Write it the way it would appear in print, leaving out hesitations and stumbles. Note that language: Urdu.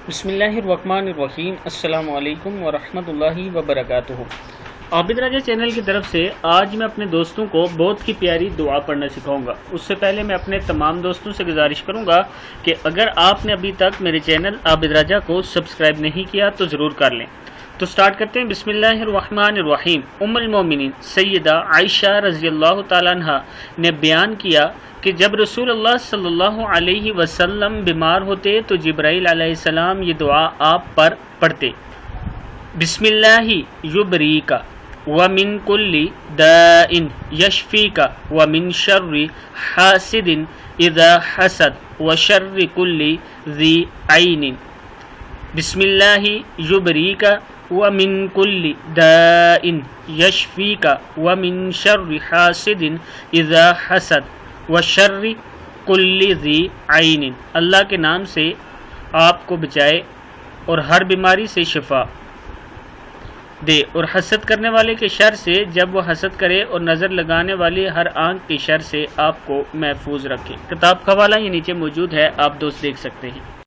بسم اللہ الرحمن الرحیم۔ السلام علیکم ورحمۃ اللہ وبرکاتہ۔ عابد راجہ چینل کی طرف سے آج میں اپنے دوستوں کو بہت کی پیاری دعا پڑھنا سکھاؤں گا۔ اس سے پہلے میں اپنے تمام دوستوں سے گزارش کروں گا کہ اگر آپ نے ابھی تک میرے چینل عابد راجہ کو سبسکرائب نہیں کیا تو ضرور کر لیں۔ تو سٹارٹ کرتے ہیں۔ بسم اللہ الرحمن الرحیم۔ ام المومنین سیدہ عائشہ رضی اللہ تعالیٰ عنہ نے بیان کیا کہ جب رسول اللہ صلی اللہ علیہ وسلم بیمار ہوتے تو جبرائیل علیہ السلام یہ دعا آپ پر پڑھتے: بسم اللہ یبریک ومن کل داء یشفیک ومن شر حاسد اذا حسد وشر کل ذی عین۔ بسم اللہ یبریک ومن کل داء یشفیک ومن شر حاسد اذا حسد وشر کل ذی عین۔ اللہ کے نام سے آپ کو بچائے اور ہر بیماری سے شفا دے، اور حسد کرنے والے کے شر سے جب وہ حسد کرے، اور نظر لگانے والی ہر آنکھ کے شر سے آپ کو محفوظ رکھے۔ کتاب کا حوالہ یہ نیچے موجود ہے، آپ دوست دیکھ سکتے ہیں۔